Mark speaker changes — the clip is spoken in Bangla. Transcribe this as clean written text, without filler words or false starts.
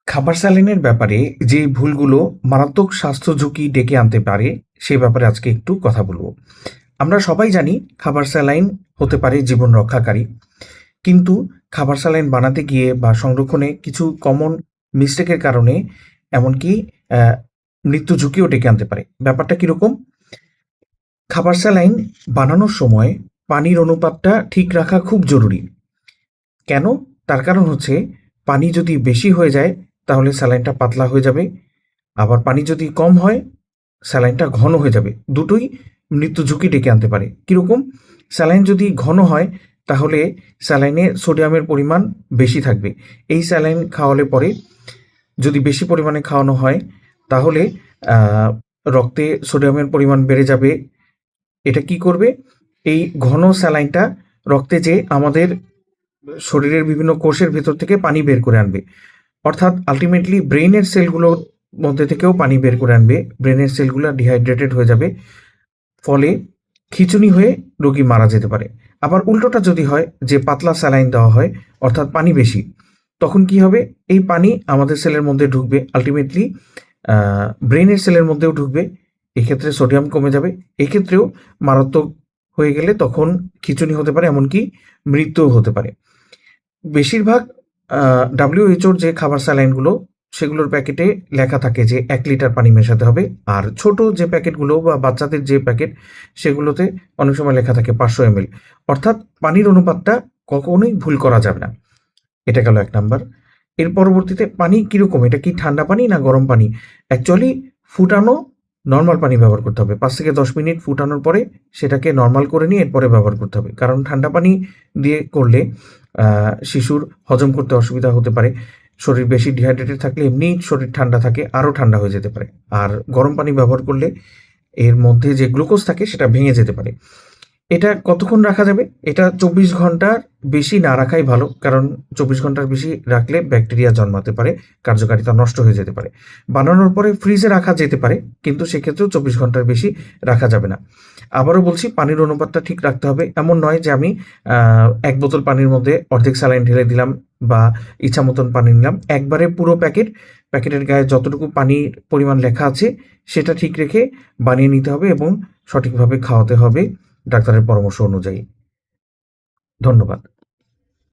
Speaker 1: খাবার স্যালাইনের ব্যাপারে যে ভুলগুলো মারাত্মক স্বাস্থ্য ঝুঁকি ডেকে আনতে পারে, সে ব্যাপারে আজকে একটু কথা বলব। আমরা সবাই জানি খাবার স্যালাইন হতে পারে জীবন রক্ষাকারী। কিন্তু খাবার স্যালাইন বানাতে গিয়ে বা সংরক্ষণে কিছু কমন মিস্টেকের কারণে এমনকি অ্যা মৃত্যু ঝুঁকিও ডেকে আনতে পারে। ব্যাপারটা কিরকম? খাবার স্যালাইন বানানোর সময় পানির অনুপাতটা ঠিক রাখা খুব জরুরি। কেন? তার কারণ হচ্ছে পানি যদি বেশি হয়ে যায় তাহলে স্যালাইনটা পাতলা হয়ে যাবে। আবার পানি যদি কম হয় স্যালাইনটা ঘন হয়ে যাবে। দুটোই মৃত্যু ঝুঁকি ডেকে আনতে পারে। কিরকম? স্যালাইন যদি ঘন হয় তাহলে স্যালাইনে সোডিয়ামের পরিমাণ বেশি থাকবে। এই স্যালাইন খাওয়ালে পরে যদি বেশি পরিমাণে খাওয়ানো হয় তাহলে আ রক্তে সোডিয়ামের পরিমাণ বেড়ে যাবে। এটা কি করবে? এই ঘন স্যালাইনটা রক্তে যেয়ে আমাদের শরীরের বিভিন্ন কোষের ভেতর থেকে পানি বের করে আনবে। অর্থাৎ আল্টিমেটলি ব্রেইনের সেলগুলোর মধ্যে থেকেও পানি বের করে আনবে। ব্রেনের সেলগুলা ডিহাইড্রেটেড হয়ে যাবে। ফলে খিঁচুনি হয়ে রোগী মারা যেতে পারে। আবার উল্টোটা যদি হয় যে পাতলা স্যালাইন দেওয়া হয় অর্থাৎ পানি বেশি, তখন কি হবে? এই পানি আমাদের সেলের মধ্যে ঢুকবে। আল্টিমেটলি আ ব্রেইনের সেলের মধ্যেও ঢুকবে। এক্ষেত্রে সোডিয়াম কমে যাবে। এক্ষেত্রেও মারাত্মক হয়ে গেলে তখন খিঁচুনি হতে পারে, এমনকি মৃত্যুও হতে পারে। বেশিরভাগ আ WHO র যে খাবার স্যালাইনগুলো, সেগুলোর প্যাকেটে লেখা থাকে যে ১ লিটার পানি মেশাতে হবে। আর ছোট যে প্যাকেটগুলো বা বাচ্চাদের যে প্যাকেট, সেগুলোতে অনেক সময় লেখা থাকে ৫০০ এমএল। অর্থাৎ পানির অনুপাতটা কখনোই ভুল করা যাবে না। এটা গেল ১ নাম্বার। এর পরবর্তীতে পানি কিরকম? এটা কি ঠান্ডা পানি না গরম পানি? অ্যাকচুয়ালি ফুটানো নরমাল পানি ব্যবহার করতে হবে। ৫ থেকে ১০ মিনিট ফুটানোর পরে সেটাকে নরমাল করে নিয়ে এরপরে ব্যবহার করতে হবে। কারণ ঠান্ডা পানি দিয়ে করলে আ শিশুর হজম করতে অসুবিধা হতে পারে। শরীর বেশি ডিহাইড্রেটেড থাকলে এমনিই শরীর ঠান্ডা থাকে, আরো ঠান্ডা হয়ে যেতে পারে। আর গরম পানি ব্যবহার করলে এর মধ্যে যে গ্লুকোজ থাকে সেটা ভেঙে যেতে পারে। এটা কতক্ষণ রাখা যাবে? এটা ২৪ ঘন্টার বেশি না রাখাই ভালো। কারণ ২৪ ঘন্টার বেশি রাখলে ব্যাকটেরিয়া জন্মাতে পারে, কার্যকারিতা নষ্ট হয়ে যেতে পারে। বানানোর পরে ফ্রিজে রাখা যেতে পারে, কিন্তু সেক্ষেত্রেও ২৪ ঘন্টার বেশি রাখা যাবে না। আবারও বলছি পানির অনুপাতটা ঠিক রাখতে হবে। এমন নয় যে আমি ১ বোতল পানির মধ্যে অর্ধেক স্যালাইন ঢেলে দিলাম বা ইচ্ছা মতন পানি নিলাম। একবারে পুরো প্যাকেটের গায়ে যতটুকু পানির পরিমাণ লেখা আছে সেটা ঠিক রেখে বানিয়ে নিতে হবে এবং সঠিকভাবে খাওয়াতে হবে ডাক্তারের পরামর্শ অনুযায়ী। ধন্যবাদ।